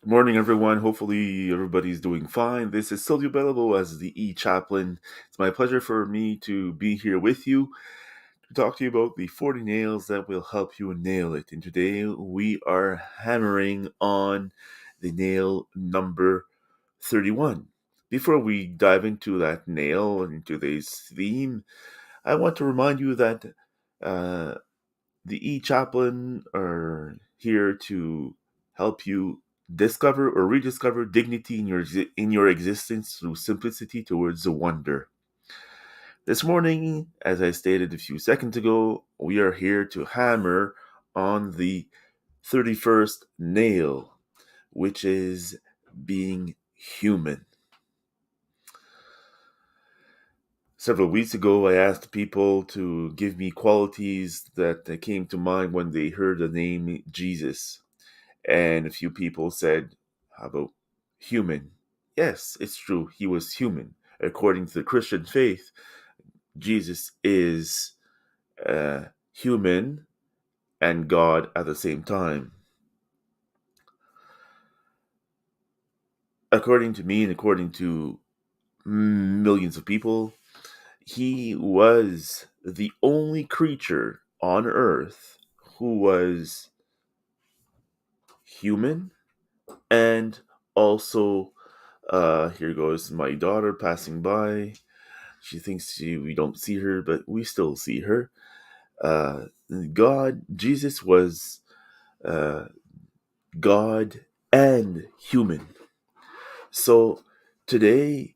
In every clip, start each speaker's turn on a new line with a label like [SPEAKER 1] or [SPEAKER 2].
[SPEAKER 1] Good morning, everyone. Hopefully, everybody's doing fine. This is still available as the E-Chaplain. It's my pleasure for me to be here with you to talk to you about the 40 nails that will help you nail it. And today we are hammering on the nail number 31. Before we dive into that nail and today's theme, I want to remind you that uh, the E-Chaplain are here to help you discover or rediscover dignity in your existence through simplicity towards the wonder. This morning, as I stated a few seconds ago, we are here to hammer on the 31st nail, which is being human. Several weeks ago, I asked people to give me qualities that came to mind when they heard the name Jesus. And a few people said, how about human? Yes, it's true. He was human. According to the Christian faith, Jesus is human and God at the same time. According to me and according to millions of people, he was the only creature on earth who was human and also, here goes my daughter passing by. She thinks we don't see her, but we still see her. Uh, Jesus was uh, God and human. So today,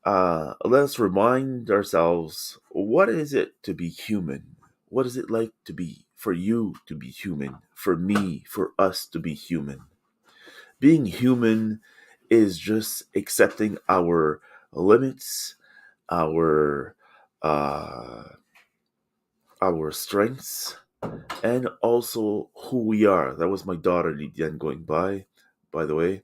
[SPEAKER 1] let's remind ourselves, what is it to be human? What is it like to be, for you to be human? For me, for us to be human? Being human is just accepting our limits, our uh, our strengths, and also who we are. That was my daughter Lydiane going by the way.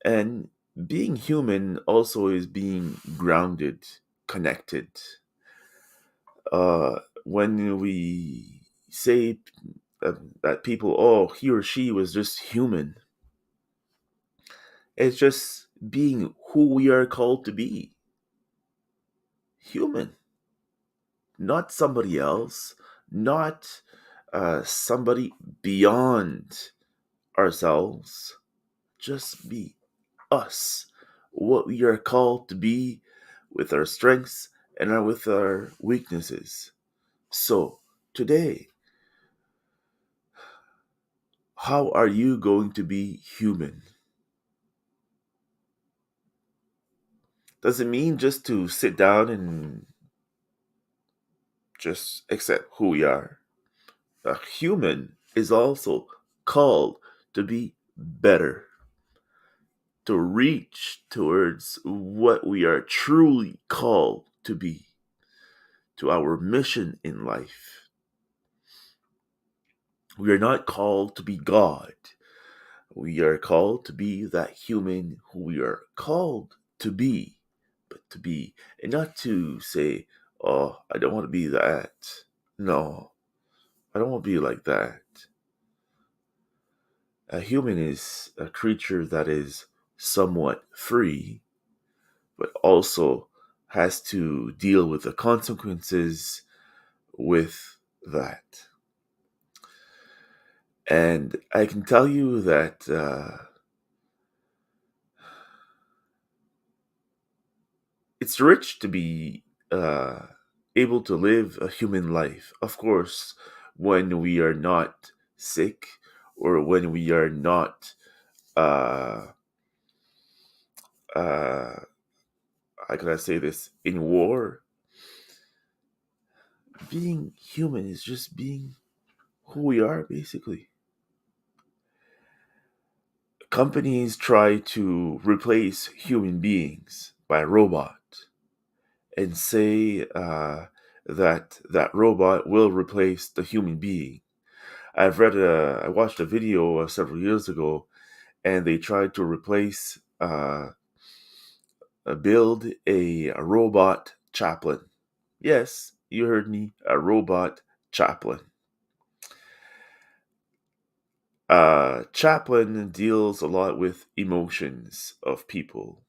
[SPEAKER 1] And being human also is being grounded, connected. When we say that people, oh, he or she was just human, it's just being who we are called to be, human, not somebody else, not somebody beyond ourselves. Just be us, what we are called to be, with our strengths and with our weaknesses. So, today, how are you going to be human? Does it mean just to sit down and just accept who we are? A human is also called to be better, to reach towards what we are truly called to be, to our mission in life. We are not called to be God. We are called to be that human who we are called to be, but to be, and not to say, oh, I don't want to be that. No, I don't want to be like that. A human is a creature that is somewhat free, but also has to deal with the consequences with that. And I can tell you that it's rich to be able to live a human life. Of course, when we are not sick or when we are not, uh, uh, how can I say this, in war, being human is just being who we are, basically. Companies try to replace human beings by robot and say that robot will replace the human being. I watched a video several years ago, and they tried to replace, build a robot chaplain. Yes, you heard me, a robot chaplain. Chaplain deals a lot with emotions of people,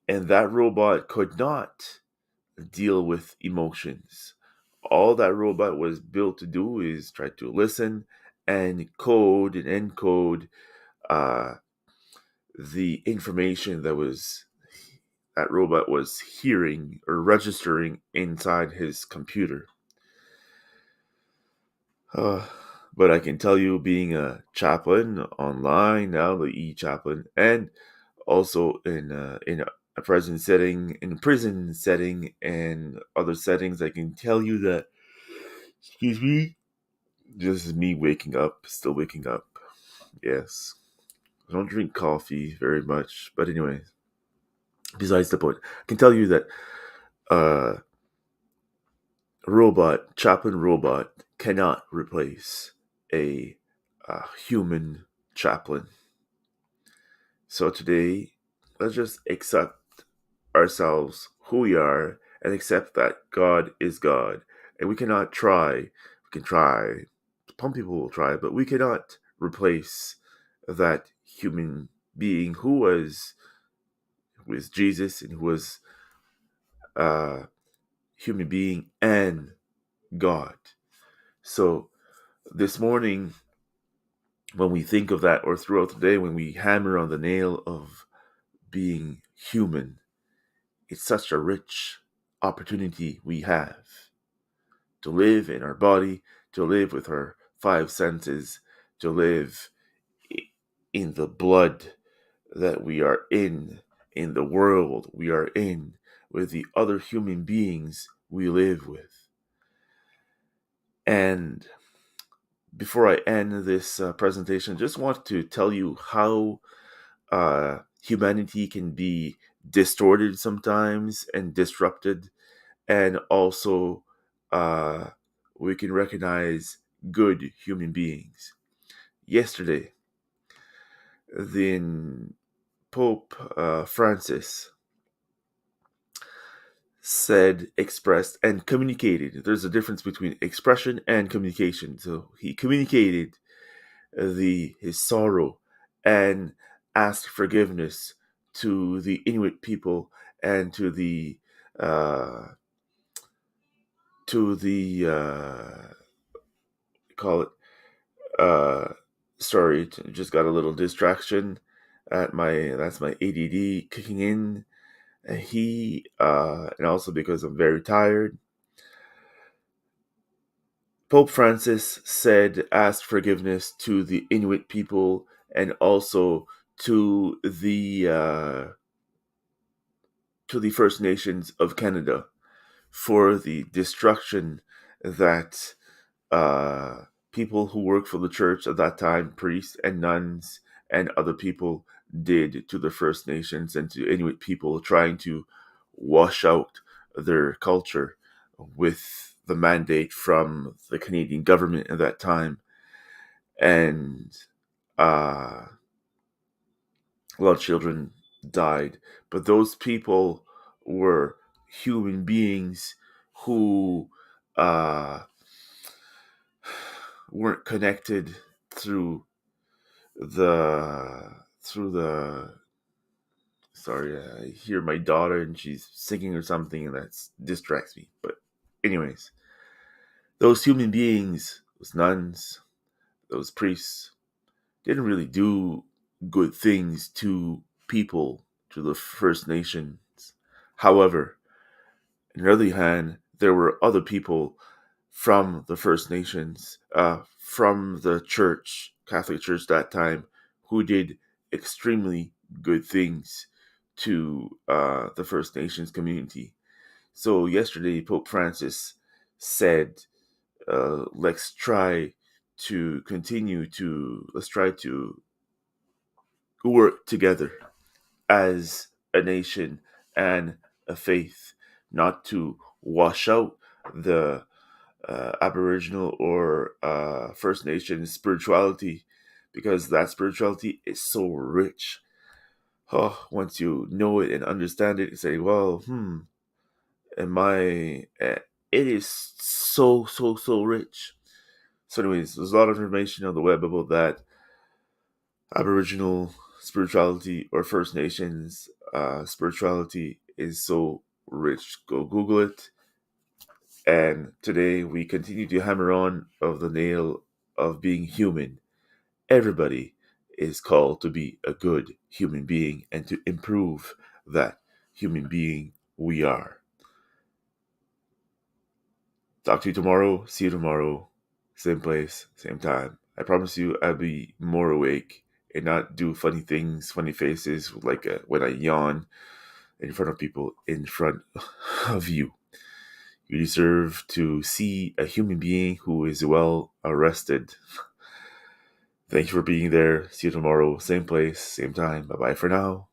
[SPEAKER 1] and that robot could not deal with emotions. All that robot was built to do is try to listen and code and encode uh, the information that robot was hearing or registering inside his computer. Uh, but I can tell you, being a chaplain online now, the E-Chaplain, and also in a prison setting, in a prison setting, and other settings, I can tell you that. Excuse me. This is me waking up, still waking up. Yes, I don't drink coffee very much, but anyway, besides the point, I can tell you that uh, chaplain robot cannot replace a human chaplain. So today, let's just accept ourselves who we are and accept that God is God. And we cannot try, we can try, some people will try, but we cannot replace that human being who is Jesus and who was a human being and God. So this morning, when we think of that, or throughout the day, when we hammer on the nail of being human, it's such a rich opportunity we have to live in our body, to live with our five senses, to live in the blood that we are in the world we are in, with the other human beings we live with. And before I end this presentation, just want to tell you how humanity can be distorted sometimes and disrupted, and also uh, we can recognize good human beings. Yesterday, then Pope Francis said, expressed, and communicated. There's a difference between expression and communication. So he communicated his sorrow and asked forgiveness to the Inuit people and uh, to the call it sorry, just got a little distraction at my that's my ADD kicking in. And also because I'm very tired, Pope Francis said, asked forgiveness to the Inuit people and also to the First Nations of Canada for the destruction that uh, people who worked for the church at that time, priests and nuns and other people, did to the First Nations and to Inuit people, trying to wash out their culture with the mandate from the Canadian government at that time. And a lot of children died. But those people were human beings who uh, weren't connected through the through the sorry, I hear my daughter and she's singing or something, and that distracts me. But anyways, those human beings, those nuns, those priests, didn't really do good things to people, to the First Nations. However, on the other hand, there were other people from the First Nations, from the church, Catholic Church that time, who did extremely good things to the First Nations community. So yesterday, Pope Francis said, let's try to work together as a nation and a faith, not to wash out the Aboriginal or First Nation spirituality, because that spirituality is so rich. Oh, once you know it and understand it, you say, well, am I? It is so rich. So, anyways, there's a lot of information on the web about that. Aboriginal spirituality or First Nations spirituality is so rich. Go Google it. And today we continue to hammer on of the nail of being human. Everybody is called to be a good human being and to improve that human being we are. Talk to you tomorrow. See you tomorrow. Same place, same time. I promise you I'll be more awake and not do funny things, funny faces, like when I yawn in front of people in front of you. You deserve to see a human being who is well arrested. Thank you for being there. See you tomorrow. Same place, same time. Bye bye for now.